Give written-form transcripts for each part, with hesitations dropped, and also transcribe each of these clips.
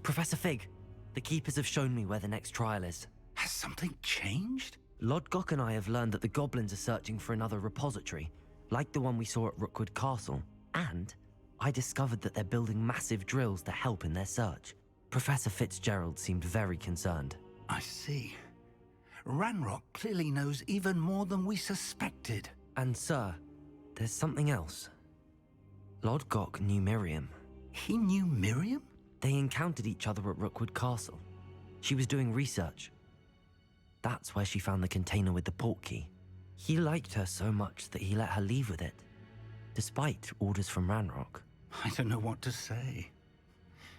Professor Fig, the Keepers have shown me where the next trial is. Has something changed? Lodgok and I have learned that the goblins are searching for another repository, like the one we saw at Rookwood Castle. And I discovered that they're building massive drills to help in their search. Professor Fitzgerald seemed very concerned. I see. Ranrock clearly knows even more than we suspected. And sir, there's something else. Lodgok knew Miriam. He knew Miriam? They encountered each other at Rookwood Castle. She was doing research. That's where she found the container with the portkey. He liked her so much that he let her leave with it, despite orders from Ranrock. I don't know what to say.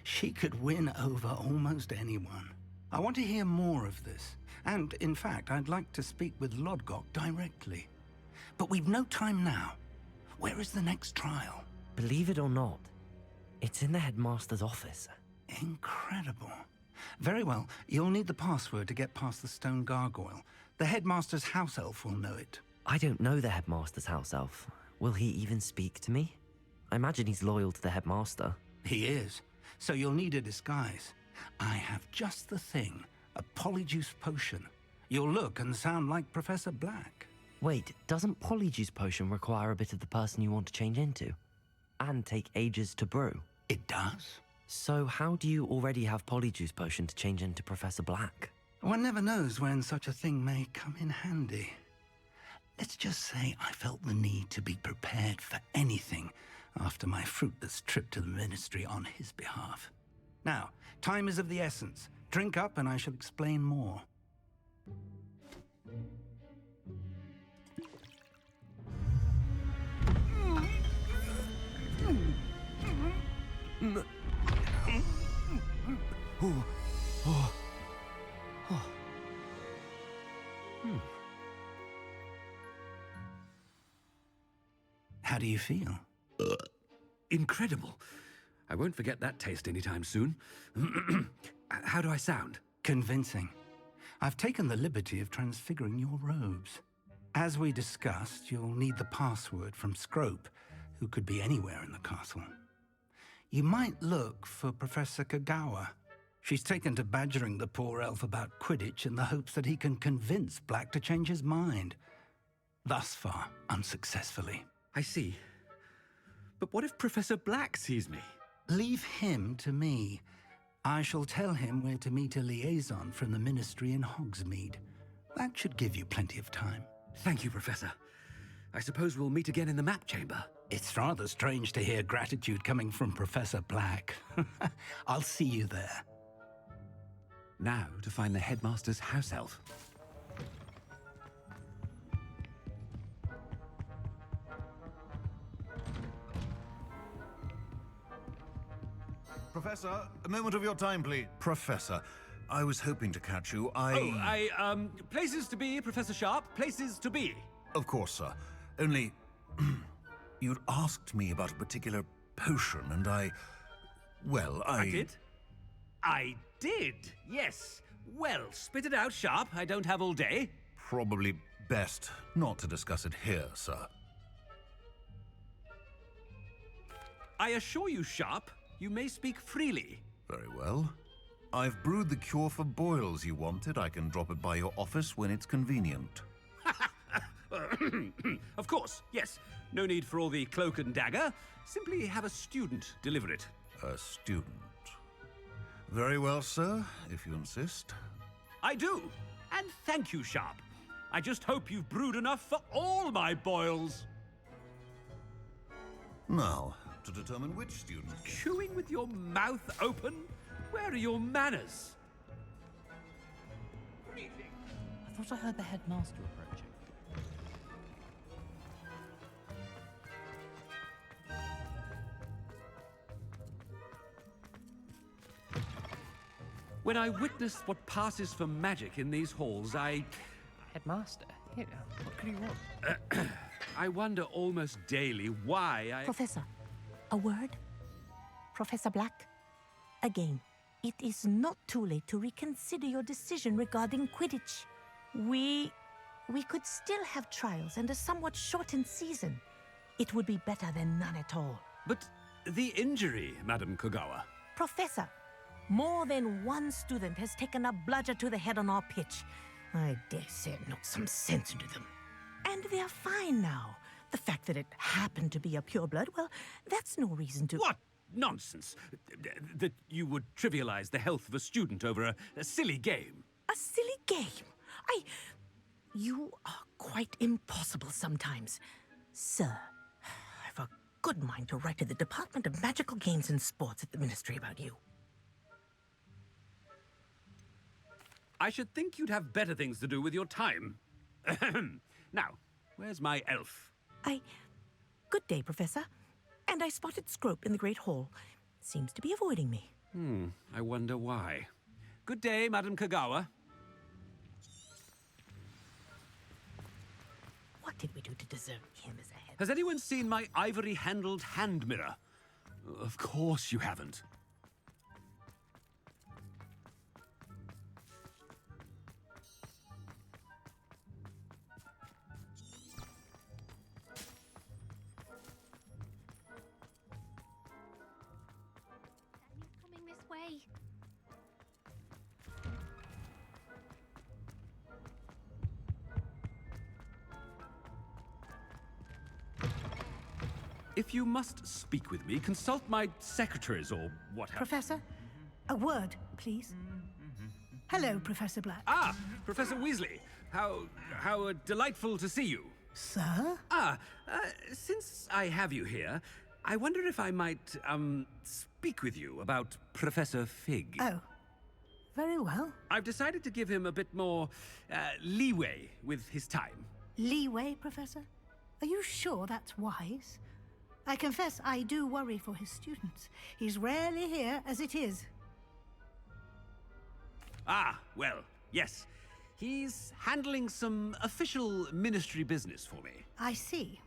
She could win over almost anyone. I want to hear more of this. And, in fact, I'd like to speak with Lodgok directly. But we've no time now. Where is the next trial? Believe it or not, it's in the headmaster's office. Incredible. Very well, you'll need the password to get past the stone gargoyle. The headmaster's house elf will know it. I don't know the headmaster's house elf. Will he even speak to me? I imagine he's loyal to the headmaster. He is. So you'll need a disguise. I have just the thing. A polyjuice potion. You'll look and sound like Professor Black. Wait, doesn't polyjuice potion require a bit of the person you want to change into? And take ages to brew? It does. So how do you already have polyjuice potion to change into Professor Black? One never knows when such a thing may come in handy. Let's just say I felt the need to be prepared for anything after my fruitless trip to the Ministry on his behalf. Now, time is of the essence. Drink up and I shall explain more. How do you feel? Incredible. I won't forget that taste anytime soon. How do I sound? Convincing. I've taken the liberty of transfiguring your robes. As we discussed, you'll need the password from Scrope, who could be anywhere in the castle. You might look for Professor Kagawa. She's taken to badgering the poor elf about Quidditch in the hopes that he can convince Black to change his mind. Thus far, unsuccessfully. I see. But what if Professor Black sees me? Leave him to me. I shall tell him where to meet a liaison from the Ministry in Hogsmeade. That should give you plenty of time. Thank you, Professor. I suppose we'll meet again in the map chamber. It's rather strange to hear gratitude coming from Professor Black. I'll see you there. Now to find the headmaster's house elf. Professor, a moment of your time, please. Professor, I was hoping to catch you. Places to be, Professor Sharp. Places to be. Of course, sir. Only, you'd asked me about a particular potion, and I did? I did, yes. Well, spit it out, Sharp. I don't have all day. Probably best not to discuss it here, sir. I assure you, Sharp, you may speak freely. Very well. I've brewed the cure for boils you wanted. I can drop it by your office when it's convenient. Of course, yes. No need for all the cloak and dagger. Simply have a student deliver it. A student. Very well, sir, if you insist. I do. And thank you, Sharp. I just hope you've brewed enough for all my boils. Now, to determine which student... Chewing with your mouth open? Where are your manners? I thought I heard the headmaster approaching. When I witness what passes for magic in these halls, Headmaster? Here, what could you want? I wonder almost daily why I... Professor, a word? Professor Black? Again, it is not too late to reconsider your decision regarding Quidditch. We could still have trials and a somewhat shortened season. It would be better than none at all. But the injury, Madam Kogawa. Professor, More than one student has taken a bludger to the head on our pitch. I dare say it knocked some sense into them. And they're fine now. The fact that it happened to be a pureblood, well, that's no reason to... What nonsense! That you would trivialize the health of a student over a silly game. A silly game? You are quite impossible sometimes. Sir, I've a good mind to write to the Department of Magical Games and Sports at the Ministry about you. I should think you'd have better things to do with your time. Now, where's my elf? Good day, Professor. And I spotted Scrope in the Great Hall. Seems to be avoiding me. I wonder why. Good day, Madam Kagawa. What did we do to deserve him as a head? Has anyone seen my ivory-handled hand mirror? Of course you haven't. Coming this way. If you must speak with me, consult my secretaries or what have you. Professor, a word, please. Hello, Professor Black. Ah, Professor Weasley. How delightful to see you. Sir? Since I have you here, I wonder if I might, speak with you about Professor Fig. Oh, very well. I've decided to give him a bit more, leeway with his time. Leeway, Professor? Are you sure that's wise? I confess I do worry for his students. He's rarely here as it is. Ah, well, yes. He's handling some official ministry business for me. I see.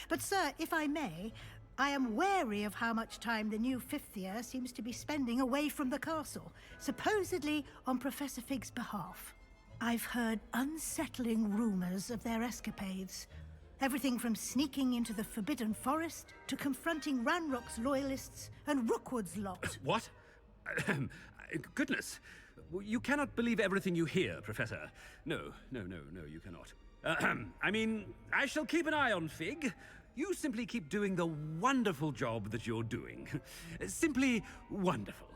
But, sir, if I may, I am wary of how much time the new fifth year seems to be spending away from the castle, supposedly on Professor Fig's behalf. I've heard unsettling rumors of their escapades. Everything from sneaking into the Forbidden Forest to confronting Ranrock's loyalists and Rookwood's lot. What? Goodness. You cannot believe everything you hear, Professor. No, you cannot. I mean, I shall keep an eye on Fig. You simply keep doing the wonderful job that you're doing. Simply wonderful.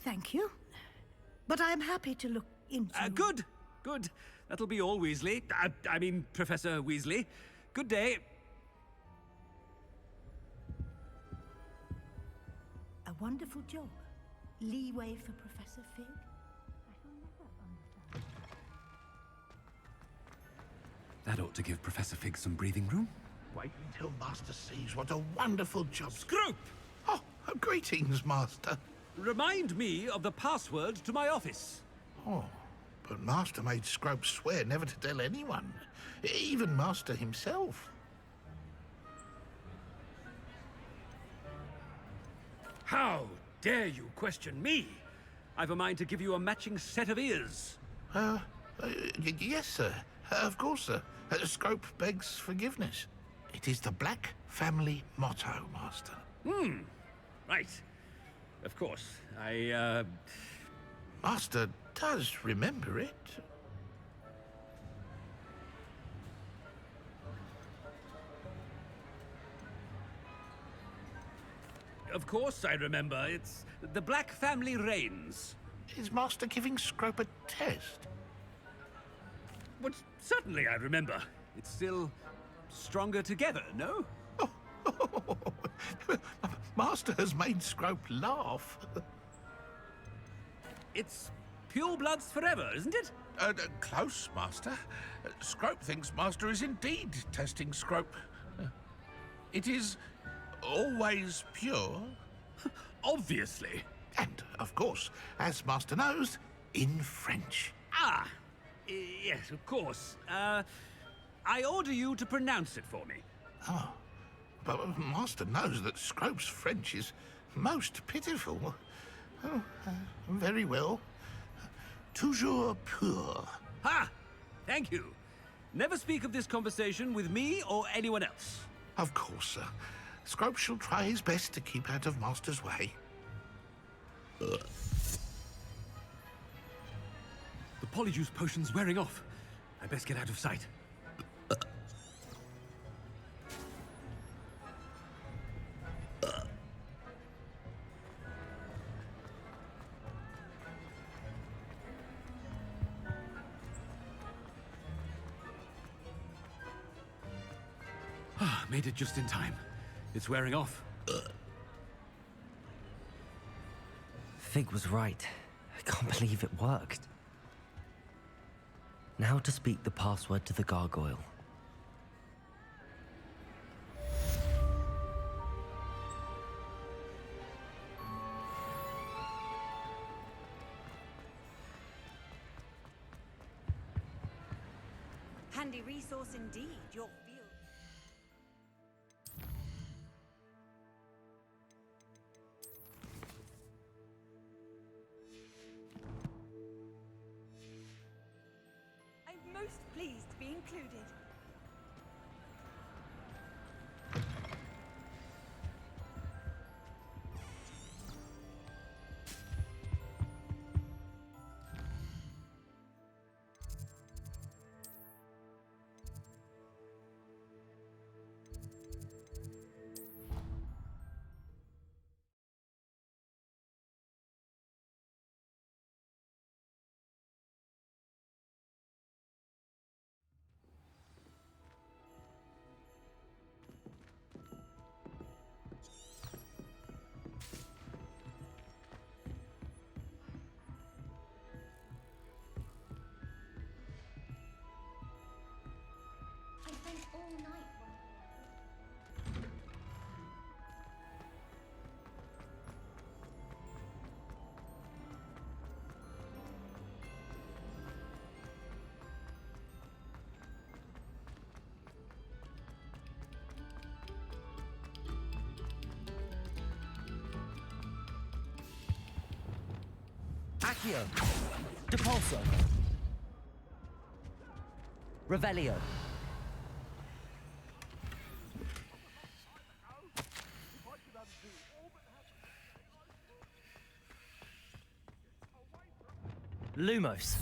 Thank you. But I'm happy to look into... Good. That'll be all, Weasley. I mean, Professor Weasley. Good day. A wonderful job. Leeway for Professor Fig? I shall never understand. That ought to give Professor Fig some breathing room. Wait until Master sees what a wonderful job... Scrope! Oh, greetings, Master. Remind me of the password to my office. Oh, but Master made Scrope swear never to tell anyone, even Master himself. How dare you question me? I've a mind to give you a matching set of ears. Yes, sir. Of course, sir. Scrope begs forgiveness. It is the Black family motto, Master. Right. Of course. Master does remember it. Of course I remember. It's the Black family reigns. Is Master giving Scrope a test? But certainly I remember. It's still stronger together, no? Master has made Scrope laugh. It's pure bloods forever, isn't it? Close, Master. Scrope thinks Master is indeed testing Scrope. It is always pure. Obviously. And, of course, as Master knows, in French. Ah, yes, of course. I order you to pronounce it for me. Oh, but Master knows that Scrope's French is most pitiful. Oh, very well. Toujours pur. Ha! Thank you. Never speak of this conversation with me or anyone else. Of course, sir. Scrope shall try his best to keep out of Master's way. The polyjuice potion's wearing off. I best get out of sight. Made it just in time. It's wearing off. Fig was right. I can't believe it worked. Now to speak the password to the gargoyle. Handy resource indeed, your field. I'm most pleased to be included. I spent all night Accio! Depulso! Revelio! Lumos!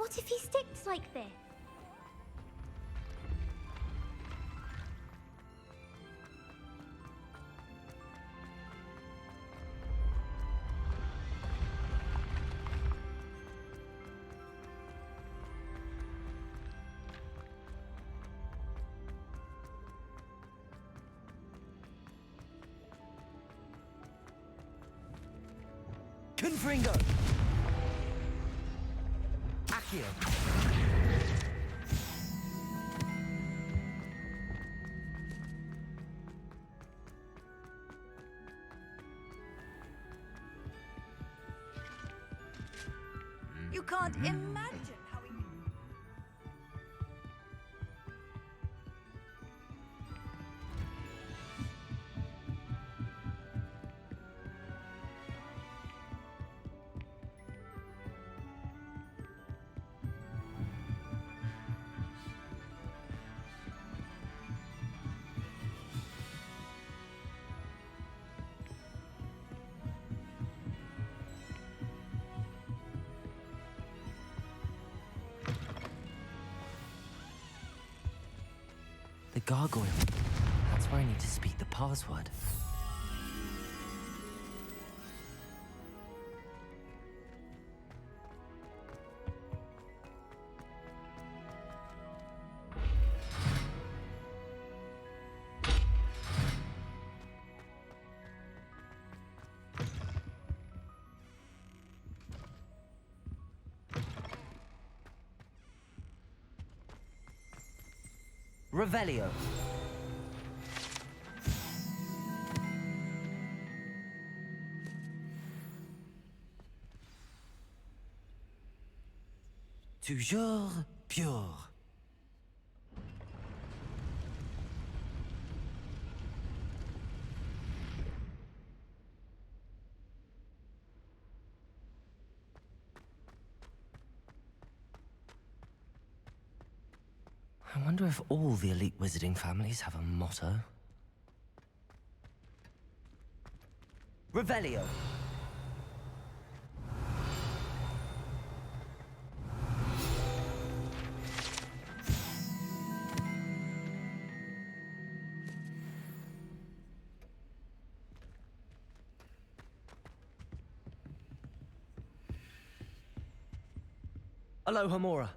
What if he sticks like this? Confringo! Accio! You can't imagine how he... The gargoyle. That's where I need to speak the password. Revelio. Toujours pure. I wonder if all the elite wizarding families have a motto. Revelio. Aloha Mora.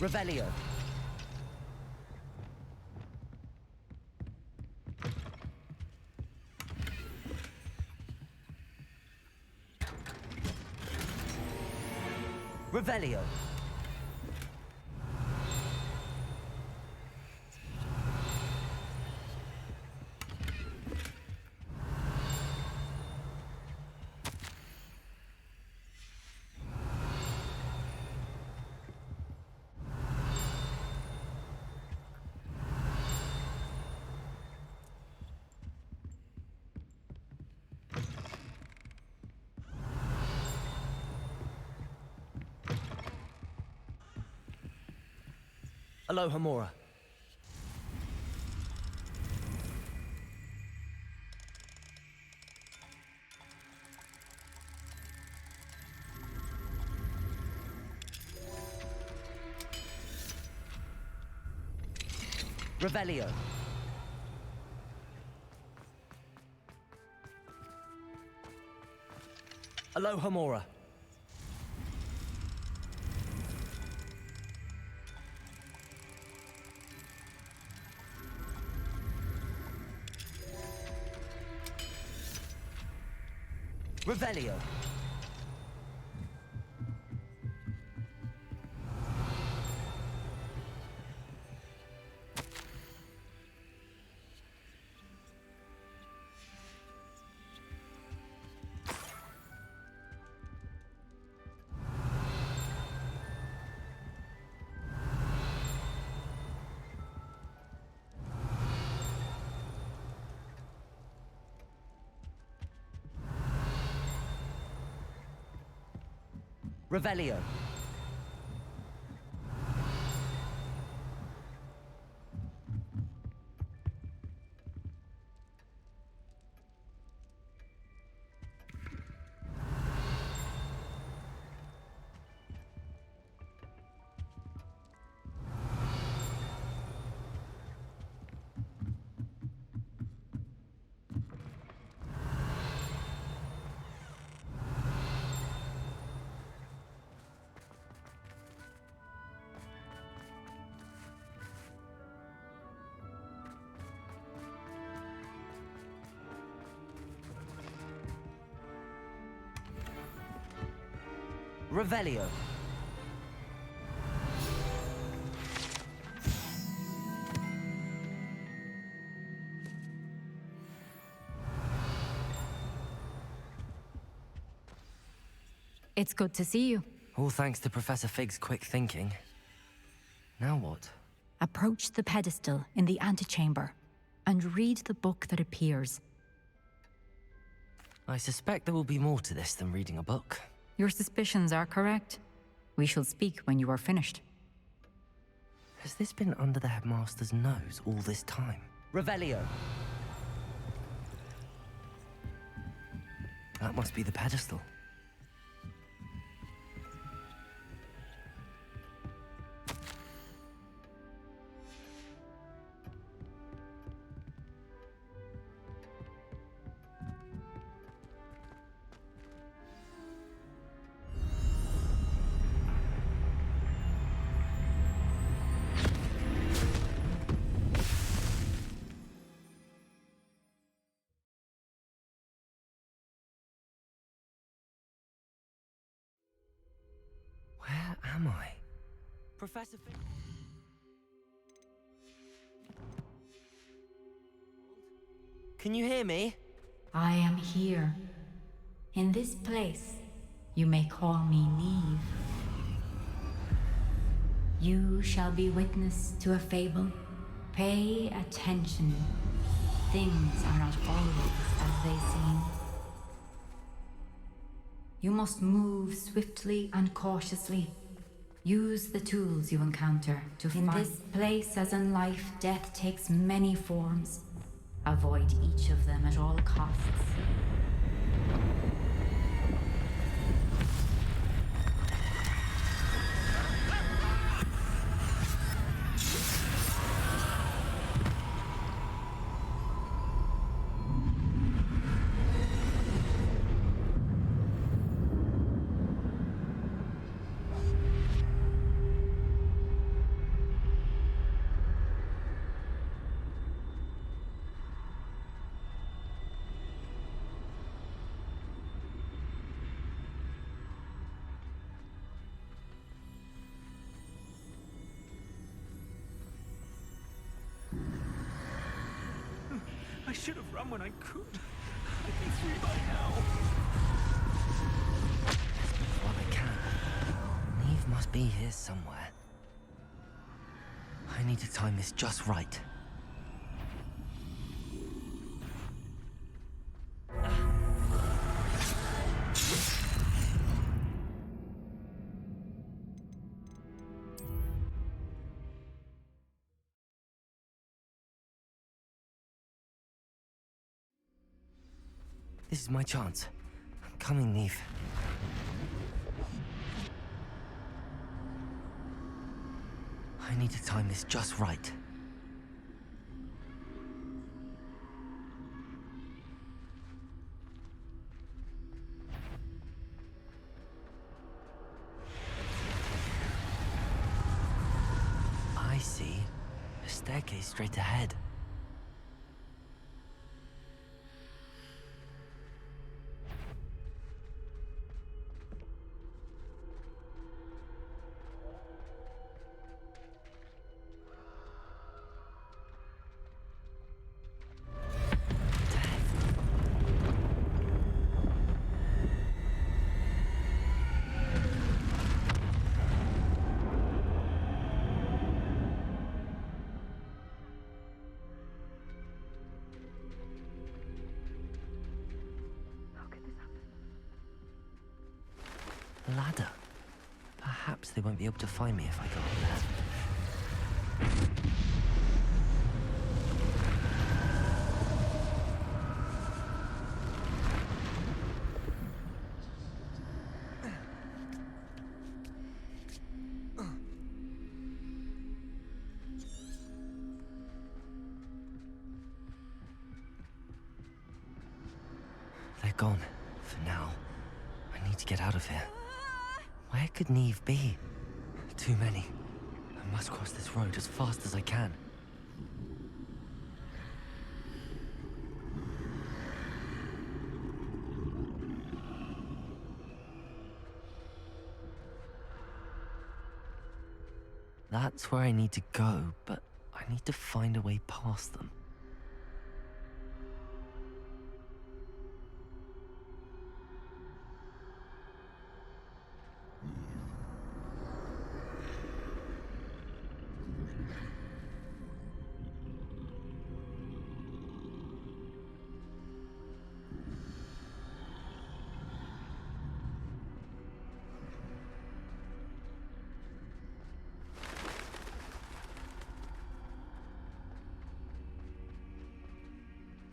Revelio. Revelio. Aloha Mora. Revelio. Aloha Mora. Revelio. Revelio. Revelio. It's good to see you. All thanks to Professor Fig's quick thinking. Now what? Approach the pedestal in the antechamber and read the book that appears. I suspect there will be more to this than reading a book. Your suspicions are correct. We shall speak when you are finished. Has this been under the headmaster's nose all this time? Revelio. That must be the pedestal. Where am I? Professor Fig... Can you hear me? I am here. In this place, you may call me Neve. You shall be witness to a fable. Pay attention. Things are not always as they seem. You must move swiftly and cautiously. Use the tools you encounter to find... In this place, as in life, death takes many forms. Avoid each of them at all costs. I should have run when I could. I'd be free by now. What I can. Neve must be here somewhere. I need to time this just right. This is my chance. I'm coming, Neve. I need to time this just right. I see. A staircase straight ahead. Ladder. Perhaps they won't be able to find me if I go up there. They're gone, for now. I need to get out of here. Where could Neve be? Too many. I must cross this road as fast as I can. That's where I need to go, but I need to find a way past them.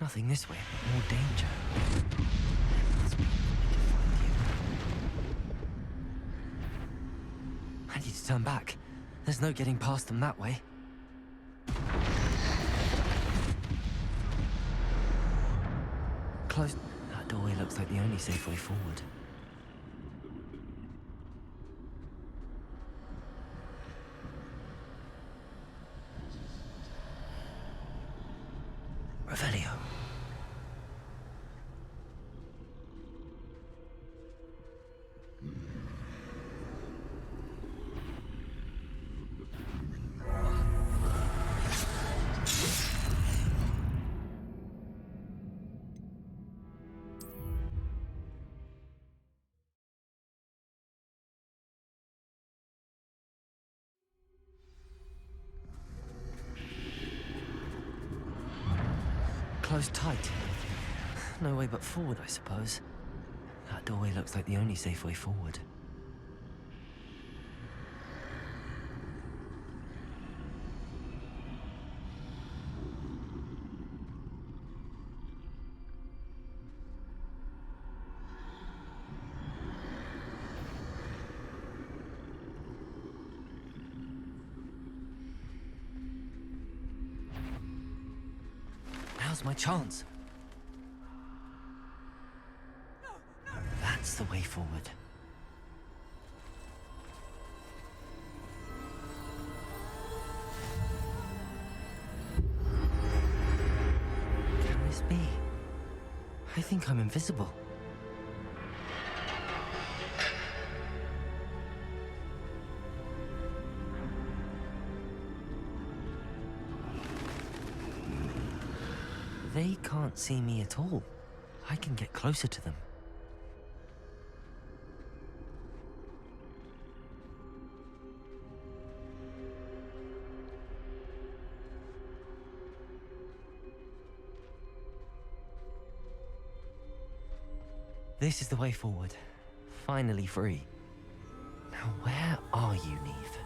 Nothing this way, but more danger. Must be a way to find you. I need to turn back. There's no getting past them that way. Close. That doorway looks like the only safe way forward. Revelio. Closed tight. No way but forward, I suppose. That doorway looks like the only safe way forward. Now's my chance. That's the way forward. Can this be? I think I'm invisible. They can't see me at all. I can get closer to them. This is the way forward. Finally free. Now where are you, Neve?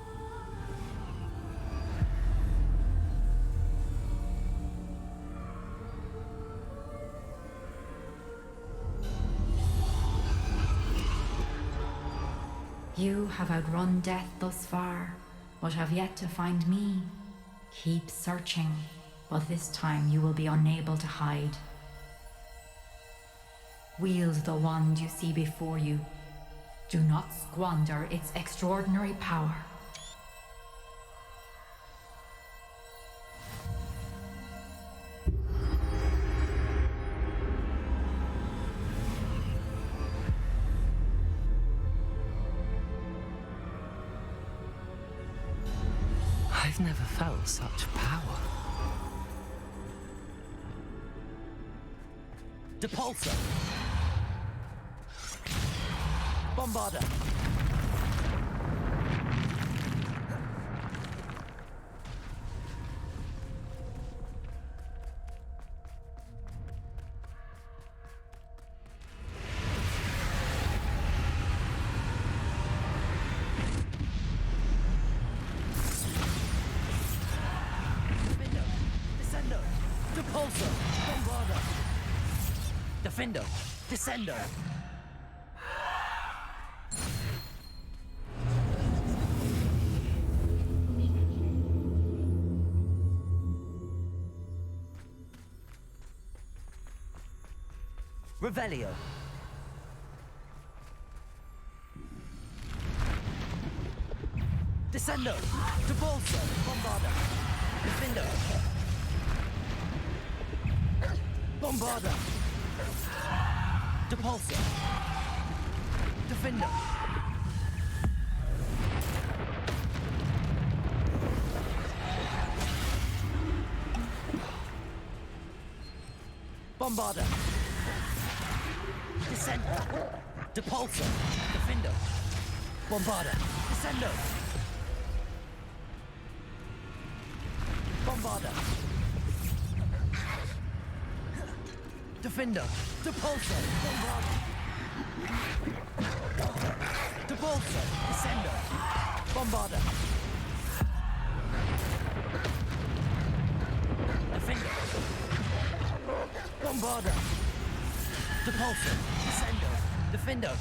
You have outrun death thus far, but have yet to find me. Keep searching, but this time you will be unable to hide. Wield the wand you see before you. Do not squander its extraordinary power. I've never felt such power. Depulsor! Bombarder! Defendo! Descendo! Revelio! Descendo! Depulsor! Bombarder! Defendo! Bombarder! Depulsor! Defender! Bombarder. Descender. Depulsor. Defender. Bombarder. Descendo. Bombarder. Defender. Depulsor. Bombarder. Depulsor. Descender. Bombarder. Defender. Bombarder. Depulsor. Descendo. Defender.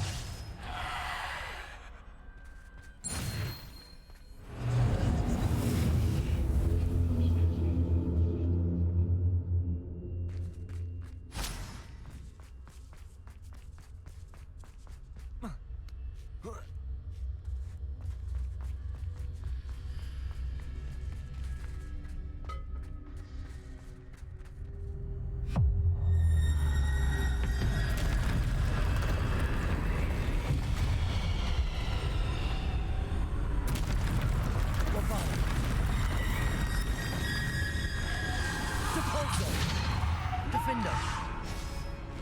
Defender.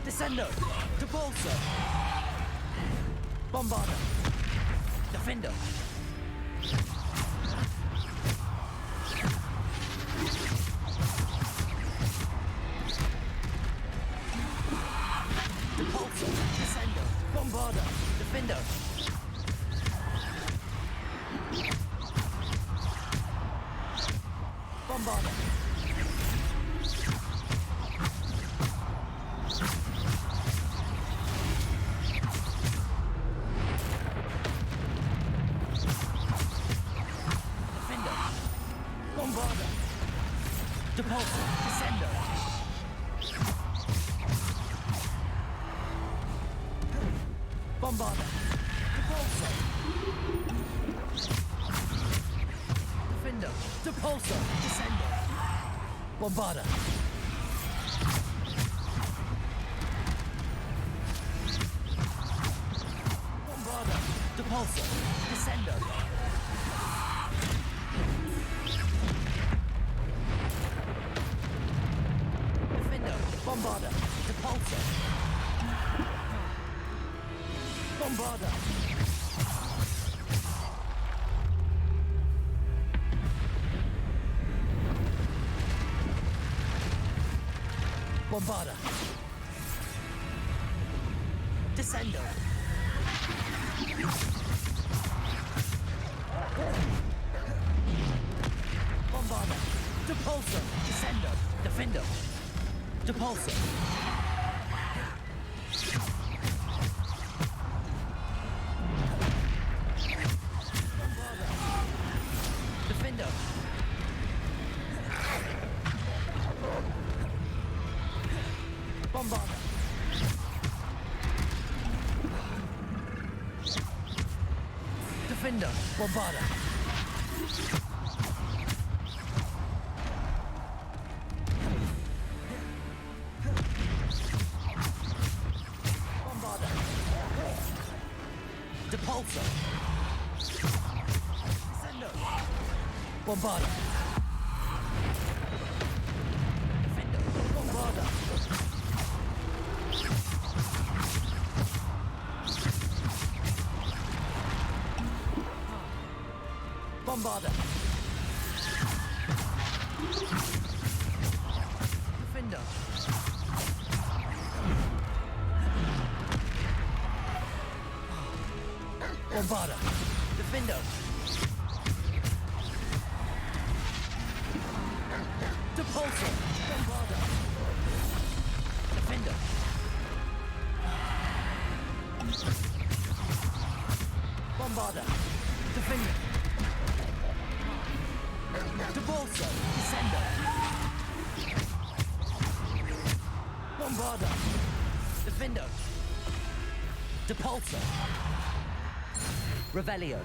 Descendo. Depulsor. Bombarder. Defender. Depulsor. Descendo. Bombarder. Defender. Bombarder. Depulsor, Descender. Bombarder. Depulsor. Defender. Depulsor, Descender. Bombarder. Bombarder. Depulsor, Descender. Bombarder. Depulsor. Bombarder. Bombarder. Descendo. Bombarder. Depulsor. Descendo. Defender. Depulsor. Bombarder. Defender. Bombarder. Defender. Bombarder. Depulsor. Descendo. Bombarder. Defender. Bombarder. Bombarder. Defender. Bombarder. Defender. Depulsor. Bombarder. Defender. Bombarder. Defender. Depulsor. Descender. Bombarder. Defender. Depulsor. Revelio.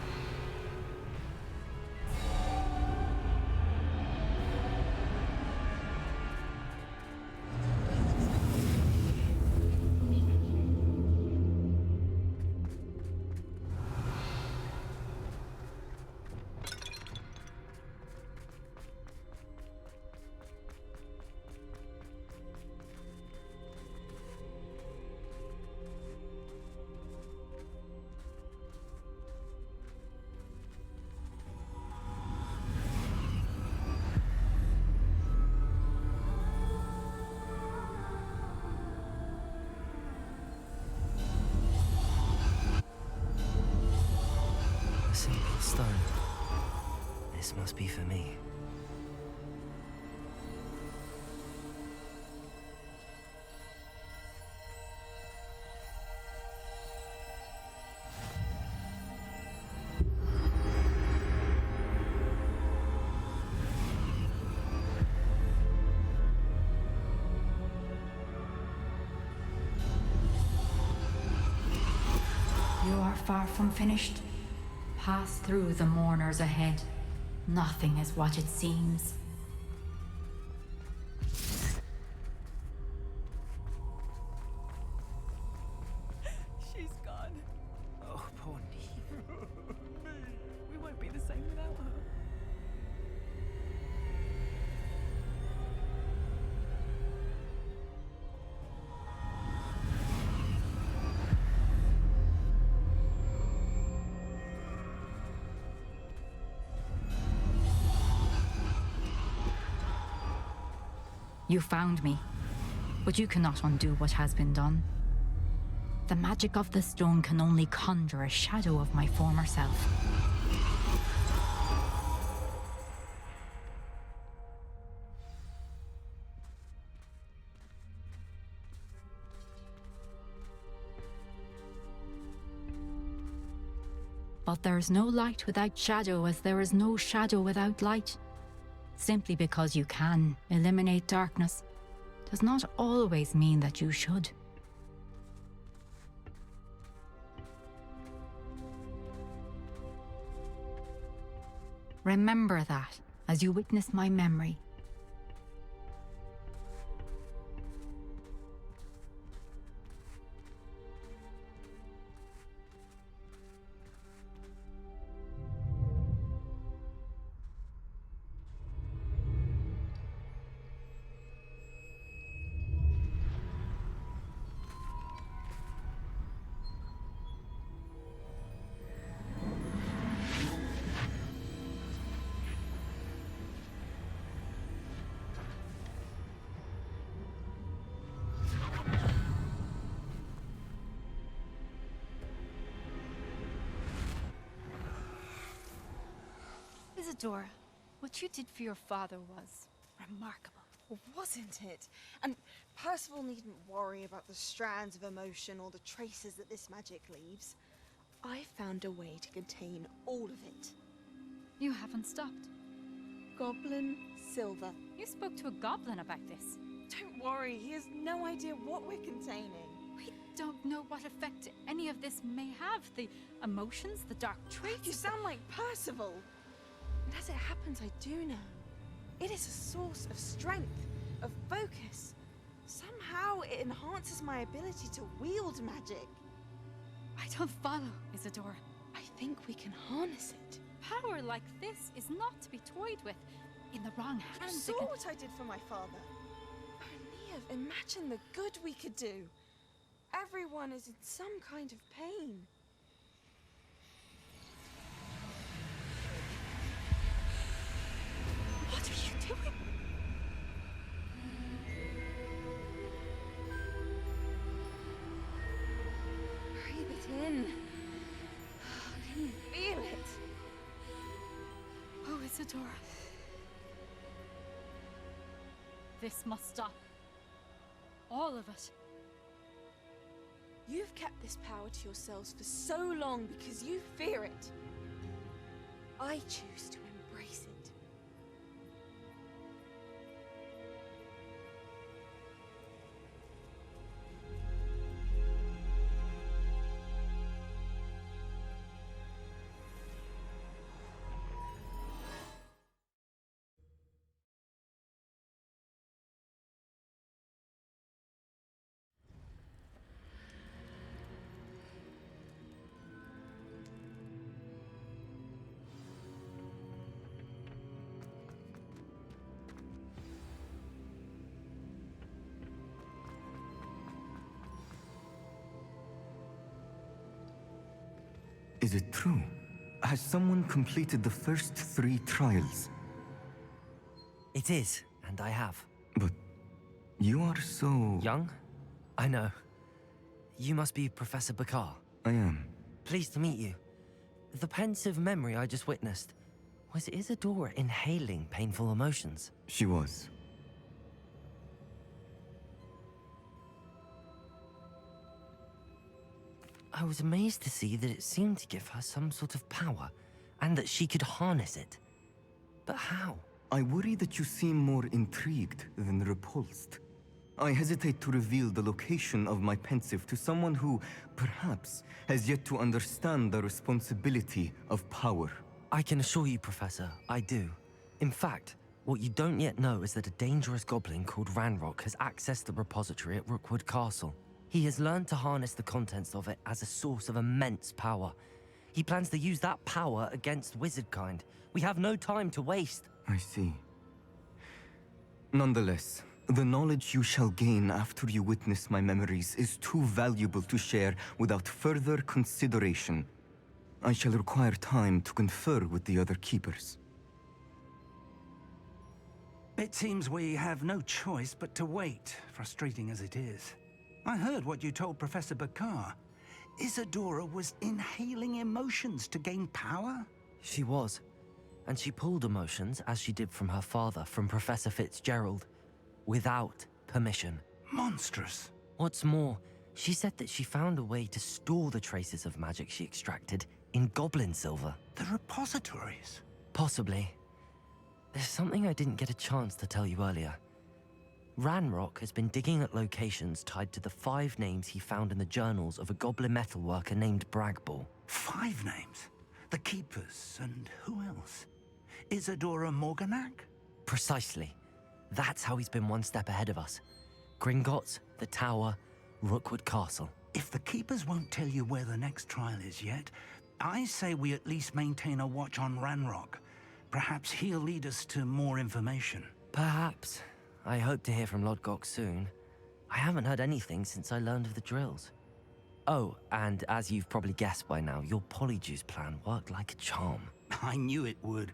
This must be for me. You are far from finished. Pass through the mourners ahead. Nothing is what it seems. She's gone. Oh, poor Neve. We won't be the same without her. You found me, but you cannot undo what has been done. The magic of the stone can only conjure a shadow of my former self. But there is no light without shadow, as there is no shadow without light. Simply because you can eliminate darkness does not always mean that you should. Remember that as you witness my memory. Isadora, what you did for your father was remarkable. Well, wasn't it? And Percival needn't worry about the strands of emotion or the traces that this magic leaves. I found a way to contain all of it. You haven't stopped. Goblin Silver. You spoke to a goblin about this. Don't worry, he has no idea what we're containing. We don't know what effect any of this may have. The emotions, the dark traits. You sound like Percival. And as it happens, I do know. It is a source of strength, of focus. Somehow it enhances my ability to wield magic. I don't follow, Isadora. I think we can harness it. Power like this is not to be toyed with. In the wrong You hands, saw what I did for my father. Oh, Neve, imagine the good we could do. Everyone is in some kind of pain. What are you doing? Breathe it in. Can you feel it? Oh, Isadora. This must stop. All of it. You've kept this power to yourselves for so long because you fear it. I choose to embrace it. Is it true? Has someone completed the first 3 trials? It is, and I have. But you are so... Young? I know. You must be Professor Bakar. I am. Pleased to meet you. The pensive memory I just witnessed. Was Isadora inhaling painful emotions? She was. I was amazed to see that it seemed to give her some sort of power, and that she could harness it. But how? I worry that you seem more intrigued than repulsed. I hesitate to reveal the location of my pensive to someone who, perhaps, has yet to understand the responsibility of power. I can assure you, Professor, I do. In fact, what you don't yet know is that a dangerous goblin called Ranrock has accessed the repository at Rookwood Castle. He has learned to harness the contents of it as a source of immense power. He plans to use that power against wizardkind. We have no time to waste. I see. Nonetheless, the knowledge you shall gain after you witness my memories is too valuable to share without further consideration. I shall require time to confer with the other keepers. It seems we have no choice but to wait, frustrating as it is. I heard what you told Professor Bakar. Isadora was inhaling emotions to gain power? She was. And she pulled emotions, as she did from her father, from Professor Fitzgerald, without permission. Monstrous. What's more, she said that she found a way to store the traces of magic she extracted in goblin silver. The repositories? Possibly. There's something I didn't get a chance to tell you earlier. Ranrock has been digging at locations tied to the 5 names he found in the journals of a goblin metalworker named Bragball. 5 names? The Keepers, and who else? Isadora Morganac? Precisely. That's how he's been one step ahead of us. Gringotts, the Tower, Rookwood Castle. If the Keepers won't tell you where the next trial is yet, I say we at least maintain a watch on Ranrock. Perhaps he'll lead us to more information. Perhaps. I hope to hear from Lodgok soon. I haven't heard anything since I learned of the drills. Oh, and as you've probably guessed by now, your Polyjuice plan worked like a charm. I knew it would.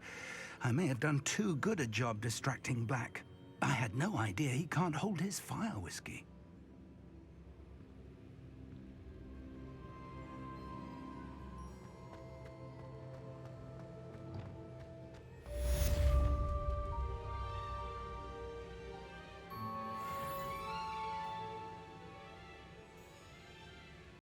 I may have done too good a job distracting Black. I had no idea he can't hold his fire whiskey.